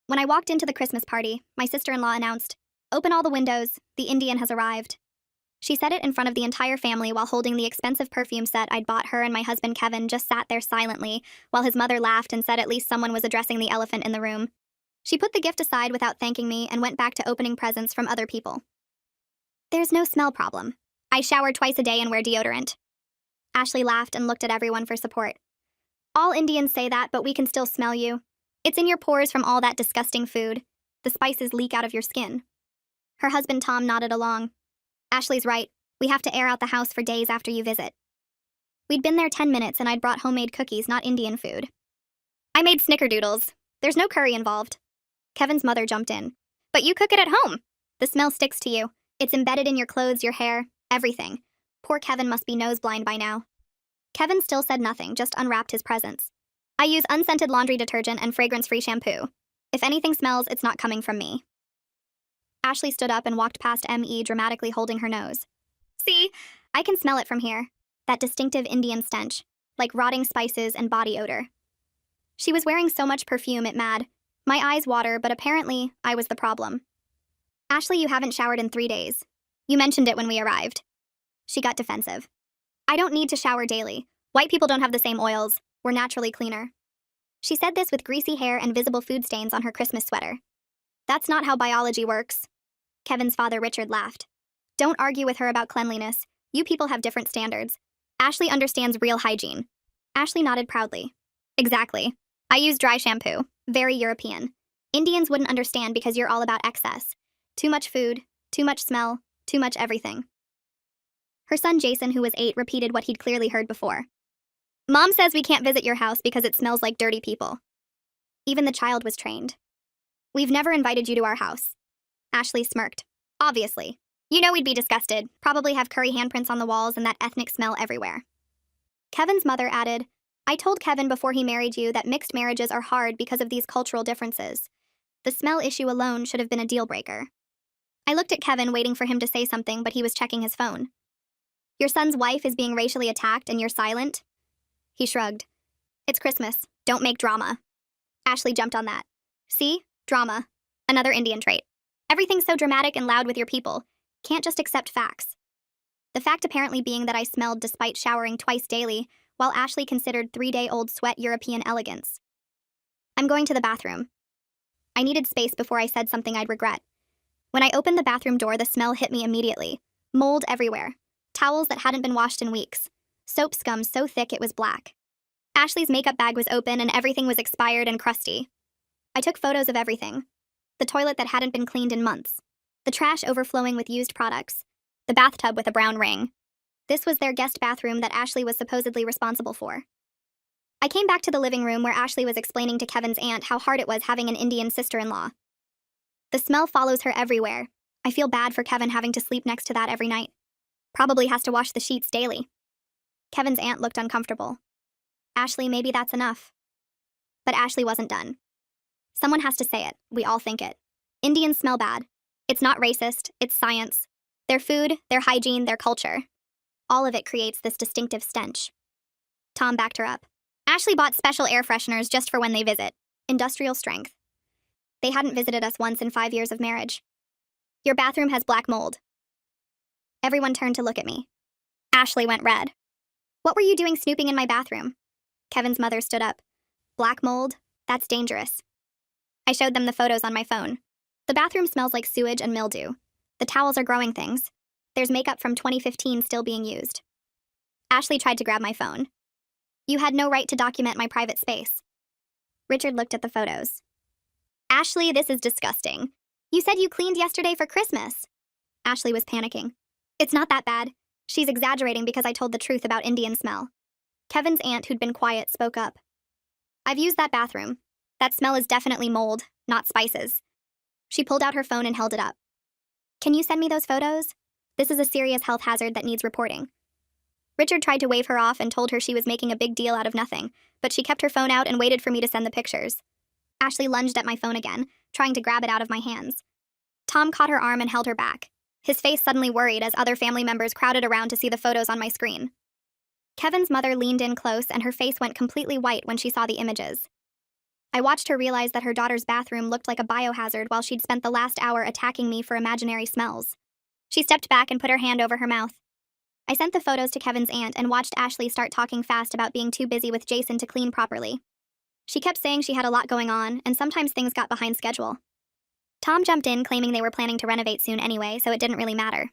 When I walked into the Christmas party, my sister-in-law announced, "Open all the windows, the Indian has arrived." She said it in front of the entire family while holding the expensive perfume set I'd bought her, and my husband Kevin just sat there silently, while his mother laughed and said at least someone was addressing the elephant in the room. She put the gift aside without thanking me and went back to opening presents from other people. "There's no smell problem. I shower twice a day and wear deodorant." Ashley laughed and looked at everyone for support. "All Indians say that, but we can still smell you. It's in your pores from all that disgusting food. The spices leak out of your skin." Her husband Tom nodded along. "Ashley's right. We have to air out the house for days after you visit." We'd been there 10 minutes and I'd brought homemade cookies, not Indian food. "I made snickerdoodles. There's no curry involved." Kevin's mother jumped in. "But you cook it at home. The smell sticks to you. It's embedded in your clothes, your hair, everything. Poor Kevin must be nose blind by now." Kevin still said nothing, just unwrapped his presents. "I use unscented laundry detergent and fragrance-free shampoo. If anything smells, it's not coming from me." Ashley stood up and walked past M.E., dramatically holding her nose. "See, I can smell it from here. That distinctive Indian stench, like rotting spices and body odor." She was wearing so much perfume it mad. My eyes water, but apparently, I was the problem. "Ashley, you haven't showered in 3 days. You mentioned it when we arrived." She got defensive. "I don't need to shower daily. White people don't have the same oils. We're naturally cleaner." She said this with greasy hair and visible food stains on her Christmas sweater. "That's not how biology works." Kevin's father Richard laughed. "Don't argue with her about cleanliness. You people have different standards. Ashley understands real hygiene." Ashley nodded proudly. "Exactly. I use dry shampoo. Very European. Indians wouldn't understand because you're all about excess. Too much food, too much smell, too much everything." Her son Jason, who was 8, repeated what he'd clearly heard before. "Mom says we can't visit your house because it smells like dirty people." Even the child was trained. "We've never invited you to our house." Ashley smirked. "Obviously. You know we'd be disgusted, probably have curry handprints on the walls and that ethnic smell everywhere." Kevin's mother added, "I told Kevin before he married you that mixed marriages are hard because of these cultural differences. The smell issue alone should have been a deal breaker." I looked at Kevin, waiting for him to say something, but he was checking his phone. "Your son's wife is being racially attacked and you're silent?" He shrugged. "It's Christmas. Don't make drama." Ashley jumped on that. "See? Drama. Another Indian trait. Everything's so dramatic and loud with your people. Can't just accept facts." The fact apparently being that I smelled despite showering twice daily, while Ashley considered 3-day-old sweat European elegance. "I'm going to the bathroom." I needed space before I said something I'd regret. When I opened the bathroom door, the smell hit me immediately. Mold everywhere. Towels that hadn't been washed in weeks. Soap scum so thick it was black. Ashley's makeup bag was open and everything was expired and crusty. I took photos of everything. The toilet that hadn't been cleaned in months. The trash overflowing with used products. The bathtub with a brown ring. This was their guest bathroom that Ashley was supposedly responsible for. I came back to the living room where Ashley was explaining to Kevin's aunt how hard it was having an Indian sister-in-law. "The smell follows her everywhere. I feel bad for Kevin having to sleep next to that every night. Probably has to wash the sheets daily." Kevin's aunt looked uncomfortable. "Ashley, maybe that's enough." But Ashley wasn't done. "Someone has to say it. We all think it. Indians smell bad. It's not racist, it's science. Their food, their hygiene, their culture. All of it creates this distinctive stench." Tom backed her up. "Ashley bought special air fresheners just for when they visit. Industrial strength. They hadn't visited us once in 5 years of marriage. Your bathroom has black mold." Everyone turned to look at me. Ashley went red. "What were you doing snooping in my bathroom?" Kevin's mother stood up. "Black mold? That's dangerous." I showed them the photos on my phone. The bathroom smells like sewage and mildew. The towels are growing things. There's makeup from 2015 still being used. Ashley tried to grab my phone. "You had no right to document my private space." Richard looked at the photos. "Ashley, this is disgusting. You said you cleaned yesterday for Christmas." Ashley was panicking. "It's not that bad. She's exaggerating because I told the truth about Indian smell." Kevin's aunt, who'd been quiet, spoke up. "I've used that bathroom. That smell is definitely mold, not spices." She pulled out her phone and held it up. "Can you send me those photos? This is a serious health hazard that needs reporting." Richard tried to wave her off and told her she was making a big deal out of nothing, but she kept her phone out and waited for me to send the pictures. Ashley lunged at my phone again, trying to grab it out of my hands. Tom caught her arm and held her back, his face suddenly worried as other family members crowded around to see the photos on my screen. Kevin's mother leaned in close and her face went completely white when she saw the images. I watched her realize that her daughter's bathroom looked like a biohazard while she'd spent the last hour attacking me for imaginary smells. She stepped back and put her hand over her mouth. I sent the photos to Kevin's aunt and watched Ashley start talking fast about being too busy with Jason to clean properly. She kept saying she had a lot going on, and sometimes things got behind schedule. Tom jumped in, claiming they were planning to renovate soon anyway, so it didn't really matter.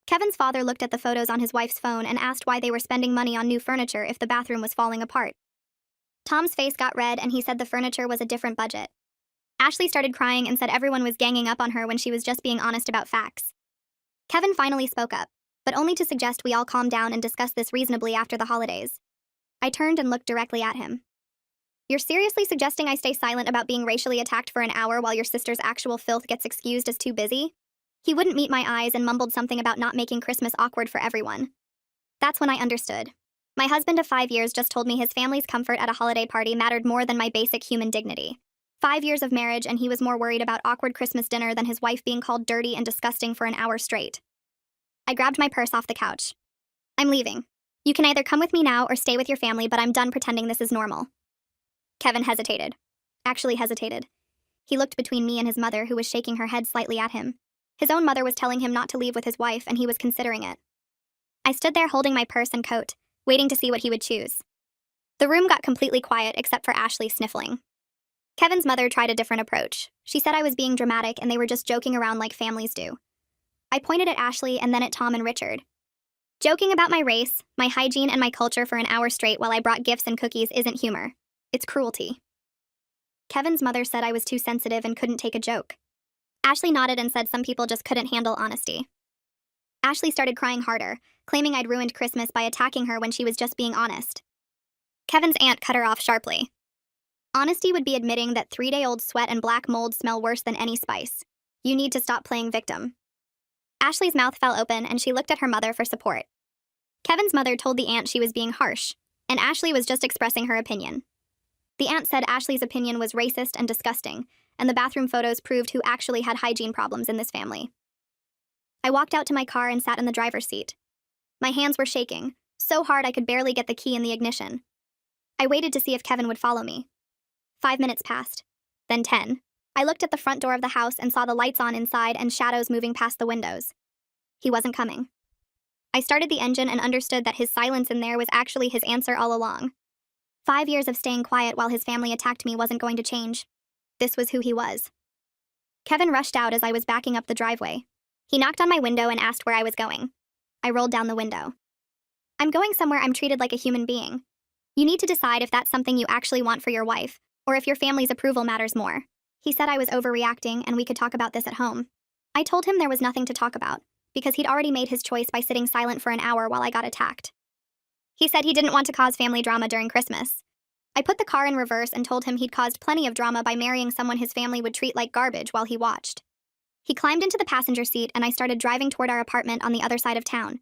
Kevin's father looked at the photos on his wife's phone and asked why they were spending money on new furniture if the bathroom was falling apart. Tom's face got red and he said the furniture was a different budget. Ashley started crying and said everyone was ganging up on her when she was just being honest about facts. Kevin finally spoke up, but only to suggest we all calm down and discuss this reasonably after the holidays. I turned and looked directly at him. You're seriously suggesting I stay silent about being racially attacked for an hour while your sister's actual filth gets excused as too busy? He wouldn't meet my eyes and mumbled something about not making Christmas awkward for everyone. That's when I understood. My husband of 5 years just told me his family's comfort at a holiday party mattered more than my basic human dignity. 5 years of marriage and he was more worried about awkward Christmas dinner than his wife being called dirty and disgusting for an hour straight. I grabbed my purse off the couch. I'm leaving. You can either come with me now or stay with your family, but I'm done pretending this is normal. Kevin hesitated. Actually hesitated. He looked between me and his mother, who was shaking her head slightly at him. His own mother was telling him not to leave with his wife, and he was considering it. I stood there holding my purse and coat, waiting to see what he would choose. The room got completely quiet except for Ashley sniffling. Kevin's mother tried a different approach. She said I was being dramatic and they were just joking around like families do. I pointed at Ashley and then at Tom and Richard. Joking about my race, my hygiene, and my culture for an hour straight while I brought gifts and cookies isn't humor. It's cruelty. Kevin's mother said I was too sensitive and couldn't take a joke. Ashley nodded and said some people just couldn't handle honesty. Ashley started crying harder, claiming I'd ruined Christmas by attacking her when she was just being honest. Kevin's aunt cut her off sharply. Honesty would be admitting that 3-day-old sweat and black mold smell worse than any spice. You need to stop playing victim. Ashley's mouth fell open and she looked at her mother for support. Kevin's mother told the aunt she was being harsh, and Ashley was just expressing her opinion. The aunt said Ashley's opinion was racist and disgusting, and the bathroom photos proved who actually had hygiene problems in this family. I walked out to my car and sat in the driver's seat. My hands were shaking, so hard I could barely get the key in the ignition. I waited to see if Kevin would follow me. 5 minutes passed, then 10. I looked at the front door of the house and saw the lights on inside and shadows moving past the windows. He wasn't coming. I started the engine and understood that his silence in there was actually his answer all along. 5 years of staying quiet while his family attacked me wasn't going to change. This was who he was. Kevin rushed out as I was backing up the driveway. He knocked on my window and asked where I was going. I rolled down the window. I'm going somewhere I'm treated like a human being. You need to decide if that's something you actually want for your wife, or if your family's approval matters more. He said I was overreacting and we could talk about this at home. I told him there was nothing to talk about, because he'd already made his choice by sitting silent for an hour while I got attacked. He said he didn't want to cause family drama during Christmas. I put the car in reverse and told him he'd caused plenty of drama by marrying someone his family would treat like garbage while he watched. He climbed into the passenger seat and I started driving toward our apartment on the other side of town.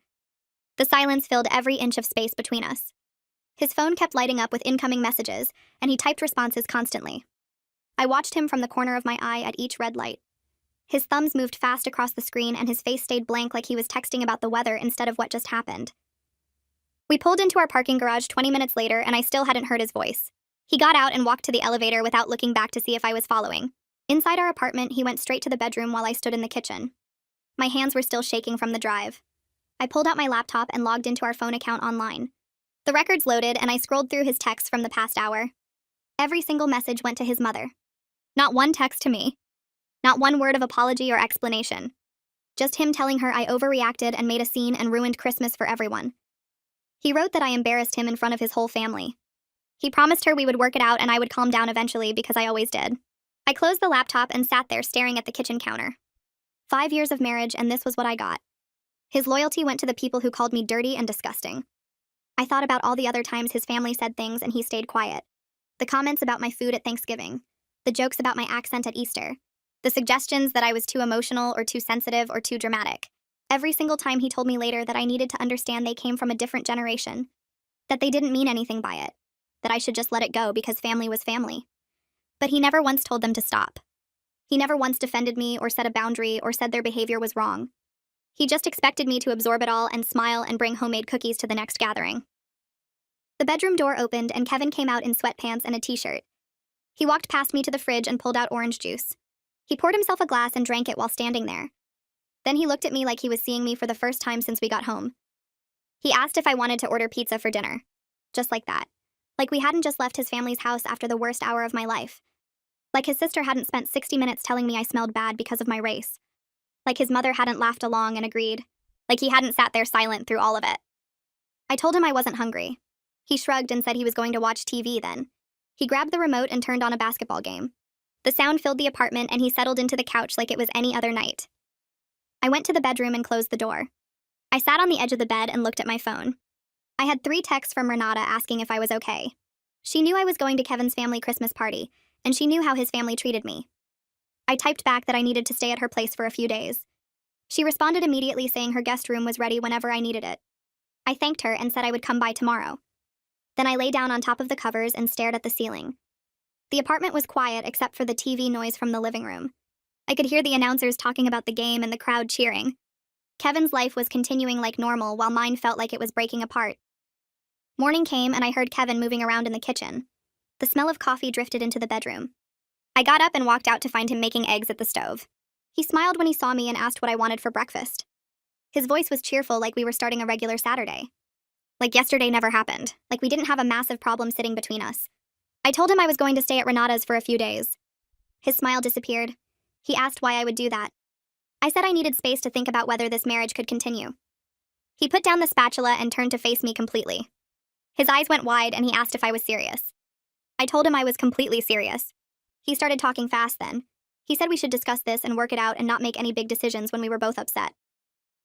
The silence filled every inch of space between us. His phone kept lighting up with incoming messages, and he typed responses constantly. I watched him from the corner of my eye at each red light. His thumbs moved fast across the screen and his face stayed blank like he was texting about the weather instead of what just happened. We pulled into our parking garage 20 minutes later and I still hadn't heard his voice. He got out and walked to the elevator without looking back to see if I was following. Inside our apartment, he went straight to the bedroom while I stood in the kitchen. My hands were still shaking from the drive. I pulled out my laptop and logged into our phone account online. The records loaded and I scrolled through his texts from the past hour. Every single message went to his mother. Not one text to me. Not one word of apology or explanation. Just him telling her I overreacted and made a scene and ruined Christmas for everyone. He wrote that I embarrassed him in front of his whole family. He promised her we would work it out and I would calm down eventually because I always did. I closed the laptop and sat there staring at the kitchen counter. 5 years of marriage and this was what I got. His loyalty went to the people who called me dirty and disgusting. I thought about all the other times his family said things and he stayed quiet. The comments about my food at Thanksgiving. The jokes about my accent at Easter. The suggestions that I was too emotional or too sensitive or too dramatic. Every single time he told me later that I needed to understand they came from a different generation. That they didn't mean anything by it. That I should just let it go because family was family. But he never once told them to stop. He never once defended me or set a boundary or said their behavior was wrong. He just expected me to absorb it all and smile and bring homemade cookies to the next gathering. The bedroom door opened and Kevin came out in sweatpants and a t-shirt. He walked past me to the fridge and pulled out orange juice. He poured himself a glass and drank it while standing there. Then he looked at me like he was seeing me for the first time since we got home. He asked if I wanted to order pizza for dinner. Just like that. Like we hadn't just left his family's house after the worst hour of my life. Like his sister hadn't spent 60 minutes telling me I smelled bad because of my race. Like his mother hadn't laughed along and agreed. Like he hadn't sat there silent through all of it. I told him I wasn't hungry. He shrugged and said he was going to watch TV then. He grabbed the remote and turned on a basketball game. The sound filled the apartment and he settled into the couch like it was any other night. I went to the bedroom and closed the door. I sat on the edge of the bed and looked at my phone. I had 3 texts from Renata asking if I was okay. She knew I was going to Kevin's family Christmas party, and she knew how his family treated me. I typed back that I needed to stay at her place for a few days. She responded immediately saying her guest room was ready whenever I needed it. I thanked her and said I would come by tomorrow. Then I lay down on top of the covers and stared at the ceiling. The apartment was quiet except for the TV noise from the living room. I could hear the announcers talking about the game and the crowd cheering. Kevin's life was continuing like normal while mine felt like it was breaking apart. Morning came and I heard Kevin moving around in the kitchen. The smell of coffee drifted into the bedroom. I got up and walked out to find him making eggs at the stove. He smiled when he saw me and asked what I wanted for breakfast. His voice was cheerful like we were starting a regular Saturday. Like yesterday never happened, like we didn't have a massive problem sitting between us. I told him I was going to stay at Renata's for a few days. His smile disappeared. He asked why I would do that. I said I needed space to think about whether this marriage could continue. He put down the spatula and turned to face me completely. His eyes went wide and he asked if I was serious. I told him I was completely serious. He started talking fast then. He said we should discuss this and work it out and not make any big decisions when we were both upset.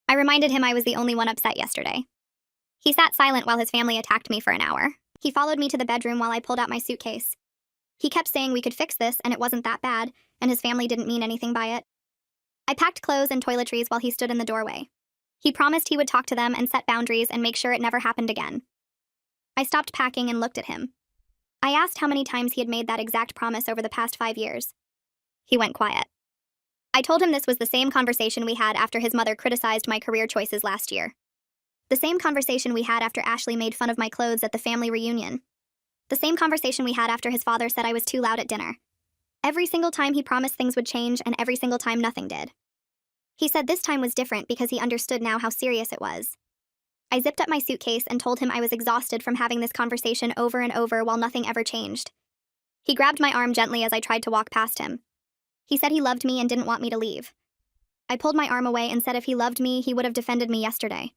I reminded him I was the only one upset yesterday. He sat silent while his family attacked me for an hour. He followed me to the bedroom while I pulled out my suitcase. He kept saying we could fix this and it wasn't that bad, and his family didn't mean anything by it. I packed clothes and toiletries while he stood in the doorway. He promised he would talk to them and set boundaries and make sure it never happened again. I stopped packing and looked at him. I asked how many times he had made that exact promise over the past 5 years. He went quiet. I told him this was the same conversation we had after his mother criticized my career choices last year. The same conversation we had after Ashley made fun of my clothes at the family reunion. The same conversation we had after his father said I was too loud at dinner. Every single time he promised things would change, and every single time nothing did. He said this time was different because he understood now how serious it was. I zipped up my suitcase and told him I was exhausted from having this conversation over and over while nothing ever changed. He grabbed my arm gently as I tried to walk past him. He said he loved me and didn't want me to leave. I pulled my arm away and said if he loved me, he would have defended me yesterday.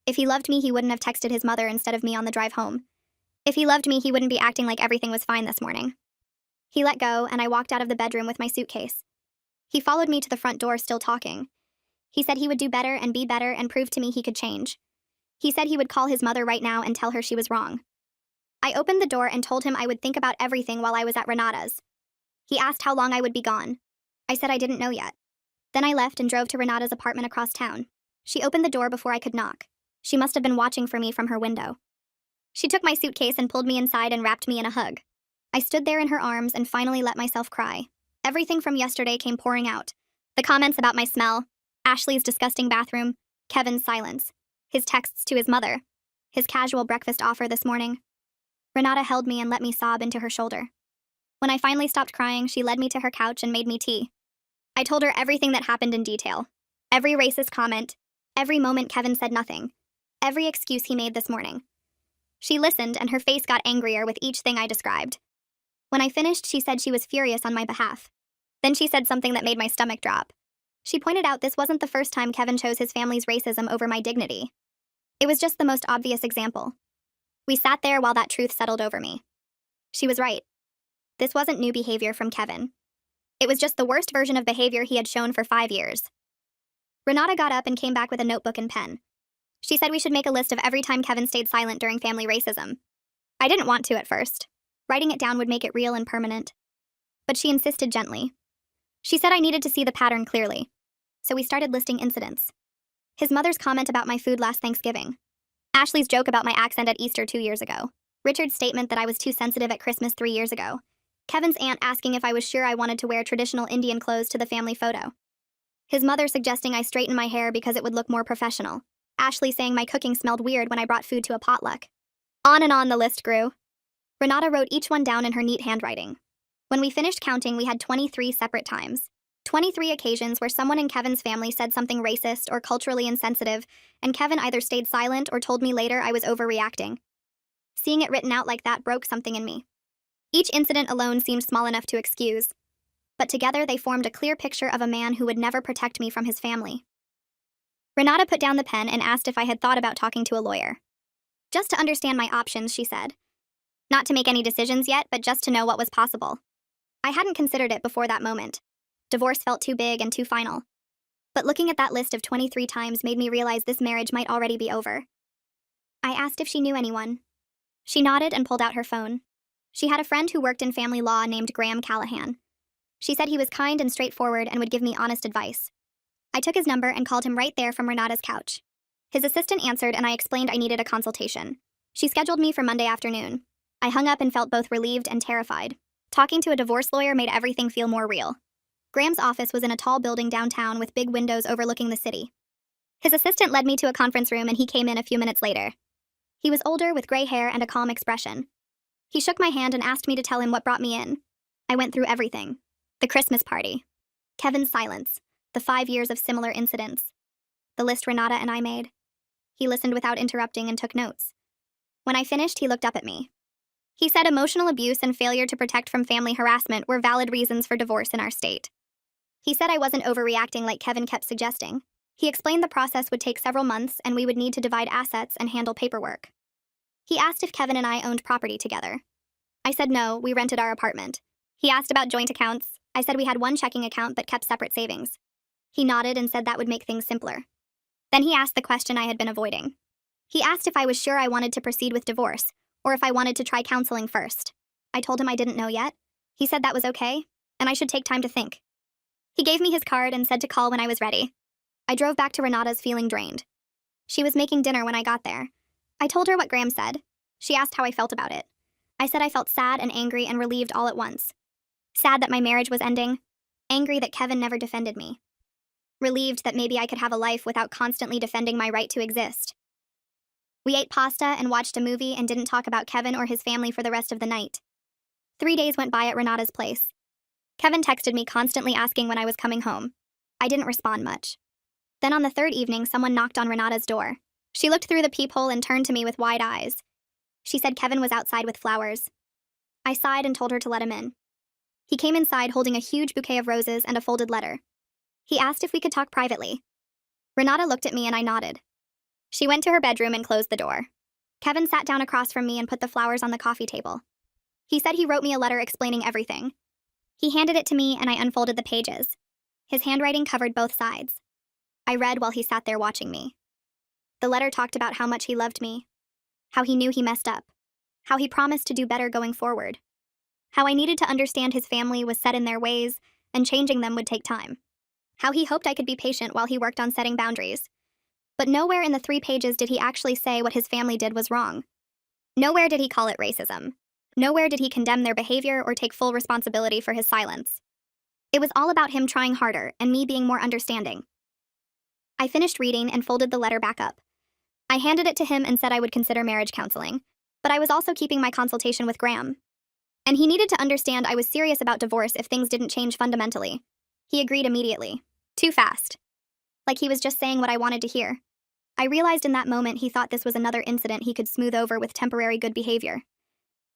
If he loved me, he wouldn't have texted his mother instead of me on the drive home. If he loved me, he wouldn't be acting like everything was fine this morning. He let go, and I walked out of the bedroom with my suitcase. He followed me to the front door, still talking. He said he would do better and be better and prove to me he could change. He said he would call his mother right now and tell her she was wrong. I opened the door and told him I would think about everything while I was at Renata's. He asked how long I would be gone. I said I didn't know yet. Then I left and drove to Renata's apartment across town. She opened the door before I could knock. She must have been watching for me from her window. She took my suitcase and pulled me inside and wrapped me in a hug. I stood there in her arms and finally let myself cry. Everything from yesterday came pouring out. The comments about my smell, Ashley's disgusting bathroom, Kevin's silence, his texts to his mother, his casual breakfast offer this morning. Renata held me and let me sob into her shoulder. When I finally stopped crying, she led me to her couch and made me tea. I told her everything that happened in detail. Every racist comment, every moment Kevin said nothing, every excuse he made this morning. She listened and her face got angrier with each thing I described. When I finished, she said she was furious on my behalf. Then she said something that made my stomach drop. She pointed out this wasn't the first time Kevin chose his family's racism over my dignity. It was just the most obvious example. We sat there while that truth settled over me. She was right. This wasn't new behavior from Kevin. It was just the worst version of behavior he had shown for 5 years. Renata got up and came back with a notebook and pen. She said we should make a list of every time Kevin stayed silent during family racism. I didn't want to at first. Writing it down would make it real and permanent. But she insisted gently. She said I needed to see the pattern clearly. So we started listing incidents. His mother's comment about my food last Thanksgiving. Ashley's joke about my accent at Easter 2 years ago. Richard's statement that I was too sensitive at Christmas 3 years ago. Kevin's aunt asking if I was sure I wanted to wear traditional Indian clothes to the family photo. His mother suggesting I straighten my hair because it would look more professional. Ashley saying my cooking smelled weird when I brought food to a potluck. On and on the list grew. Renata wrote each one down in her neat handwriting. When we finished counting, we had 23 separate times. 23 occasions where someone in Kevin's family said something racist or culturally insensitive, and Kevin either stayed silent or told me later I was overreacting. Seeing it written out like that broke something in me. Each incident alone seemed small enough to excuse, but together they formed a clear picture of a man who would never protect me from his family. Renata put down the pen and asked if I had thought about talking to a lawyer. Just to understand my options, she said. Not to make any decisions yet, but just to know what was possible. I hadn't considered it before that moment. Divorce felt too big and too final. But looking at that list of 23 times made me realize this marriage might already be over. I asked if she knew anyone. She nodded and pulled out her phone. She had a friend who worked in family law named Graham Callahan. She said he was kind and straightforward and would give me honest advice. I took his number and called him right there from Renata's couch. His assistant answered and I explained I needed a consultation. She scheduled me for Monday afternoon. I hung up and felt both relieved and terrified. Talking to a divorce lawyer made everything feel more real. Graham's office was in a tall building downtown with big windows overlooking the city. His assistant led me to a conference room and he came in a few minutes later. He was older with gray hair and a calm expression. He shook my hand and asked me to tell him what brought me in. I went through everything. The Christmas party. Kevin's silence. The 5 years of similar incidents. The list Renata and I made. He listened without interrupting and took notes. When I finished, he looked up at me. He said emotional abuse and failure to protect from family harassment were valid reasons for divorce in our state. He said I wasn't overreacting like Kevin kept suggesting. He explained the process would take several months and we would need to divide assets and handle paperwork. He asked if Kevin and I owned property together. I said no, we rented our apartment. He asked about joint accounts. I said we had one checking account but kept separate savings. He nodded and said that would make things simpler. Then he asked the question I had been avoiding. He asked if I was sure I wanted to proceed with divorce, or if I wanted to try counseling first. I told him I didn't know yet. He said that was okay, and I should take time to think. He gave me his card and said to call when I was ready. I drove back to Renata's feeling drained. She was making dinner when I got there. I told her what Graham said. She asked how I felt about it. I said I felt sad and angry and relieved all at once. Sad that my marriage was ending. Angry that Kevin never defended me. Relieved that maybe I could have a life without constantly defending my right to exist. We ate pasta and watched a movie and didn't talk about Kevin or his family for the rest of the night. 3 days went by at Renata's place. Kevin texted me constantly asking when I was coming home. I didn't respond much. Then on the third evening, someone knocked on Renata's door. She looked through the peephole and turned to me with wide eyes. She said Kevin was outside with flowers. I sighed and told her to let him in. He came inside holding a huge bouquet of roses and a folded letter. He asked if we could talk privately. Renata looked at me and I nodded. She went to her bedroom and closed the door. Kevin sat down across from me and put the flowers on the coffee table. He said he wrote me a letter explaining everything. He handed it to me and I unfolded the pages. His handwriting covered both sides. I read while he sat there watching me. The letter talked about how much he loved me, how he knew he messed up, how he promised to do better going forward, how I needed to understand his family was set in their ways and changing them would take time, how he hoped I could be patient while he worked on setting boundaries. But nowhere in the 3 pages did he actually say what his family did was wrong. Nowhere did he call it racism. Nowhere did he condemn their behavior or take full responsibility for his silence. It was all about him trying harder and me being more understanding. I finished reading and folded the letter back up. I handed it to him and said I would consider marriage counseling, but I was also keeping my consultation with Graham. And he needed to understand I was serious about divorce if things didn't change fundamentally. He agreed immediately. Too fast. Like he was just saying what I wanted to hear. I realized in that moment he thought this was another incident he could smooth over with temporary good behavior.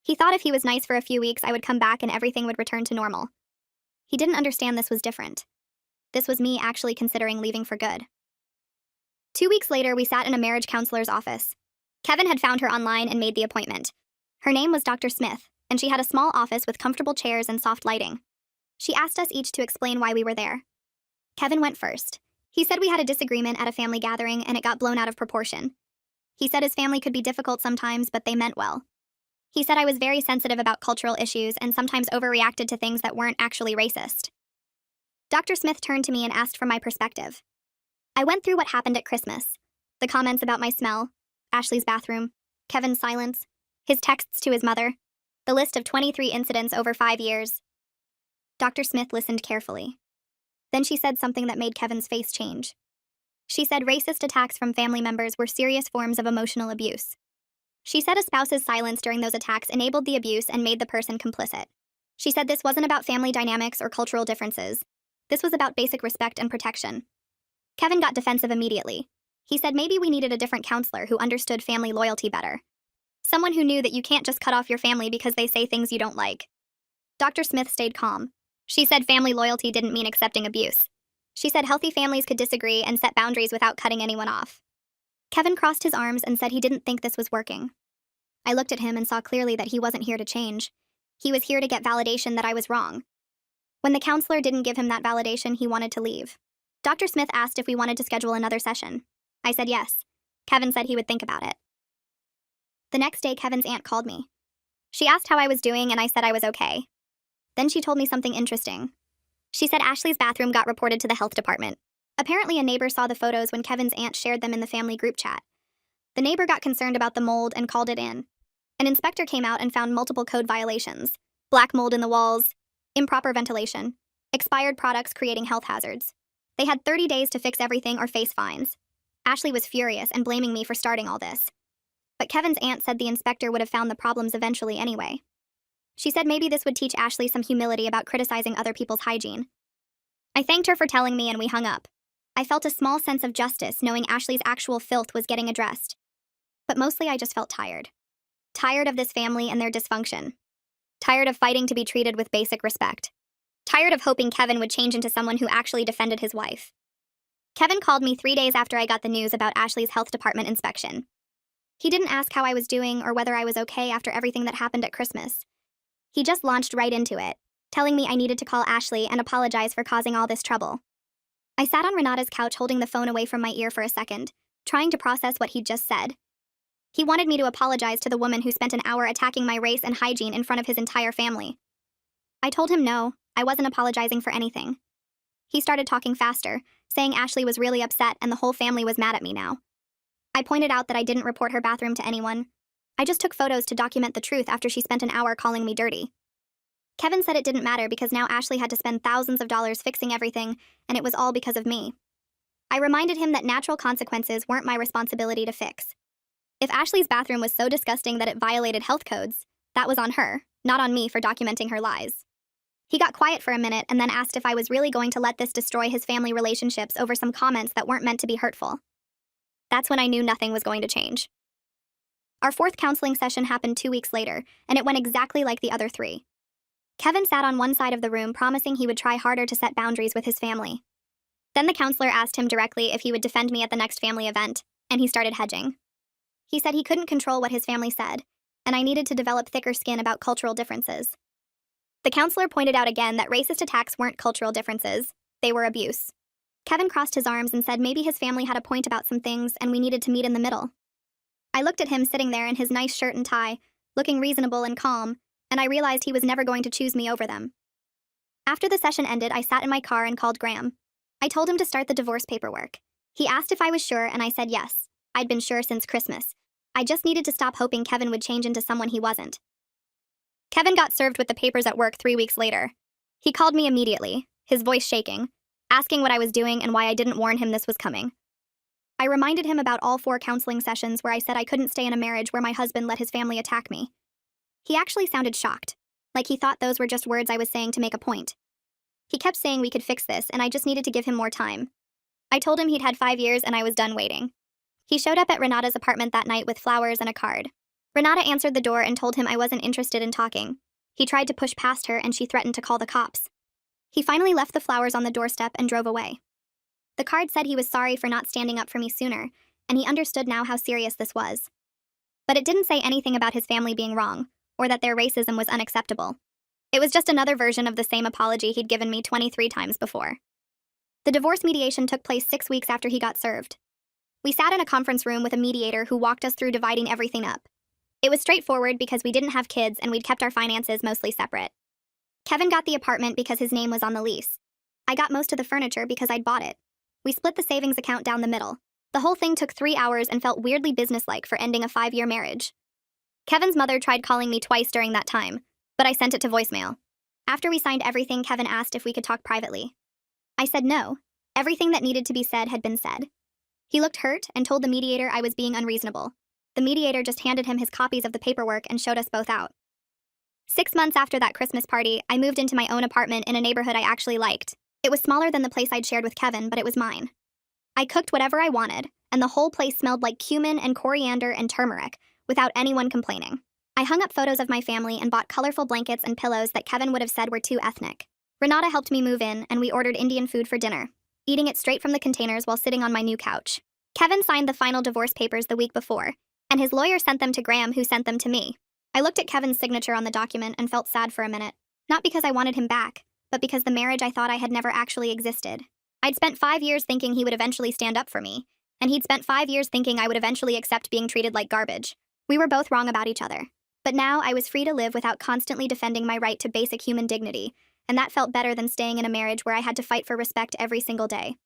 He thought if he was nice for a few weeks I would come back and everything would return to normal. He didn't understand this was different. This was me actually considering leaving for good. 2 weeks later, we sat in a marriage counselor's office. Kevin had found her online and made the appointment. Her name was Dr. Smith, and she had a small office with comfortable chairs and soft lighting. She asked us each to explain why we were there. Kevin went first. He said we had a disagreement at a family gathering and it got blown out of proportion. He said his family could be difficult sometimes, but they meant well. He said I was very sensitive about cultural issues and sometimes overreacted to things that weren't actually racist. Dr. Smith turned to me and asked for my perspective. I went through what happened at Christmas. The comments about my smell, Ashley's bathroom, Kevin's silence, his texts to his mother, the list of 23 incidents over 5 years. Dr. Smith listened carefully. Then she said something that made Kevin's face change. She said racist attacks from family members were serious forms of emotional abuse. She said a spouse's silence during those attacks enabled the abuse and made the person complicit. She said this wasn't about family dynamics or cultural differences. This was about basic respect and protection. Kevin got defensive immediately. He said maybe we needed a different counselor who understood family loyalty better. Someone who knew that you can't just cut off your family because they say things you don't like. Dr. Smith stayed calm. She said family loyalty didn't mean accepting abuse. She said healthy families could disagree and set boundaries without cutting anyone off. Kevin crossed his arms and said he didn't think this was working. I looked at him and saw clearly that he wasn't here to change. He was here to get validation that I was wrong. When the counselor didn't give him that validation, he wanted to leave. Dr. Smith asked if we wanted to schedule another session. I said yes. Kevin said he would think about it. The next day, Kevin's aunt called me. She asked how I was doing, and I said I was okay. Then she told me something interesting. She said Ashley's bathroom got reported to the health department. Apparently, a neighbor saw the photos when Kevin's aunt shared them in the family group chat. The neighbor got concerned about the mold and called it in. An inspector came out and found multiple code violations: black mold in the walls, improper ventilation, expired products creating health hazards. They had 30 days to fix everything or face fines. Ashley was furious and blaming me for starting all this. But Kevin's aunt said the inspector would have found the problems eventually anyway. She said maybe this would teach Ashley some humility about criticizing other people's hygiene. I thanked her for telling me and we hung up. I felt a small sense of justice knowing Ashley's actual filth was getting addressed. But mostly I just felt tired. Tired of this family and their dysfunction. Tired of fighting to be treated with basic respect. Tired of hoping Kevin would change into someone who actually defended his wife. Kevin called me 3 days after I got the news about Ashley's health department inspection. He didn't ask how I was doing or whether I was okay after everything that happened at Christmas. He just launched right into it, telling me I needed to call Ashley and apologize for causing all this trouble. I sat on Renata's couch holding the phone away from my ear for a second, trying to process what he'd just said. He wanted me to apologize to the woman who spent an hour attacking my race and hygiene in front of his entire family. I told him no, I wasn't apologizing for anything. He started talking faster, saying Ashley was really upset and the whole family was mad at me now. I pointed out that I didn't report her bathroom to anyone. I just took photos to document the truth after she spent an hour calling me dirty. Kevin said it didn't matter because now Ashley had to spend thousands of dollars fixing everything, and it was all because of me. I reminded him that natural consequences weren't my responsibility to fix. If Ashley's bathroom was so disgusting that it violated health codes, that was on her, not on me for documenting her lies. He got quiet for a minute and then asked if I was really going to let this destroy his family relationships over some comments that weren't meant to be hurtful. That's when I knew nothing was going to change. Our fourth counseling session happened 2 weeks later, and it went exactly like the other 3. Kevin sat on one side of the room promising he would try harder to set boundaries with his family. Then the counselor asked him directly if he would defend me at the next family event, and he started hedging. He said he couldn't control what his family said, and I needed to develop thicker skin about cultural differences. The counselor pointed out again that racist attacks weren't cultural differences, they were abuse. Kevin crossed his arms and said maybe his family had a point about some things and we needed to meet in the middle. I looked at him sitting there in his nice shirt and tie, looking reasonable and calm, and I realized he was never going to choose me over them. After the session ended, I sat in my car and called Graham. I told him to start the divorce paperwork. He asked if I was sure, and I said yes. I'd been sure since Christmas. I just needed to stop hoping Kevin would change into someone he wasn't. Kevin got served with the papers at work 3 weeks later. He called me immediately, his voice shaking, asking what I was doing and why I didn't warn him this was coming. I reminded him about all 4 counseling sessions where I said I couldn't stay in a marriage where my husband let his family attack me. He actually sounded shocked, like he thought those were just words I was saying to make a point. He kept saying we could fix this and I just needed to give him more time. I told him he'd had 5 years and I was done waiting. He showed up at Renata's apartment that night with flowers and a card. Renata answered the door and told him I wasn't interested in talking. He tried to push past her and she threatened to call the cops. He finally left the flowers on the doorstep and drove away. The card said he was sorry for not standing up for me sooner, and he understood now how serious this was. But it didn't say anything about his family being wrong, or that their racism was unacceptable. It was just another version of the same apology he'd given me 23 times before. The divorce mediation took place 6 weeks after he got served. We sat in a conference room with a mediator who walked us through dividing everything up. It was straightforward because we didn't have kids and we'd kept our finances mostly separate. Kevin got the apartment because his name was on the lease. I got most of the furniture because I'd bought it. We split the savings account down the middle. The whole thing took 3 hours and felt weirdly businesslike for ending a 5-year marriage. Kevin's mother tried calling me twice during that time, but I sent it to voicemail. After we signed everything, Kevin asked if we could talk privately. I said no. Everything that needed to be said had been said. He looked hurt and told the mediator I was being unreasonable. The mediator just handed him his copies of the paperwork and showed us both out. 6 months after that Christmas party, I moved into my own apartment in a neighborhood I actually liked. It was smaller than the place I'd shared with Kevin, but it was mine. I cooked whatever I wanted, and the whole place smelled like cumin and coriander and turmeric, without anyone complaining. I hung up photos of my family and bought colorful blankets and pillows that Kevin would have said were too ethnic. Renata helped me move in, and we ordered Indian food for dinner, eating it straight from the containers while sitting on my new couch. Kevin signed the final divorce papers the week before, and his lawyer sent them to Graham, who sent them to me. I looked at Kevin's signature on the document and felt sad for a minute, not because I wanted him back, but because the marriage I thought I had never actually existed. I'd spent 5 years thinking he would eventually stand up for me, and he'd spent 5 years thinking I would eventually accept being treated like garbage. We were both wrong about each other. But now I was free to live without constantly defending my right to basic human dignity, and that felt better than staying in a marriage where I had to fight for respect every single day.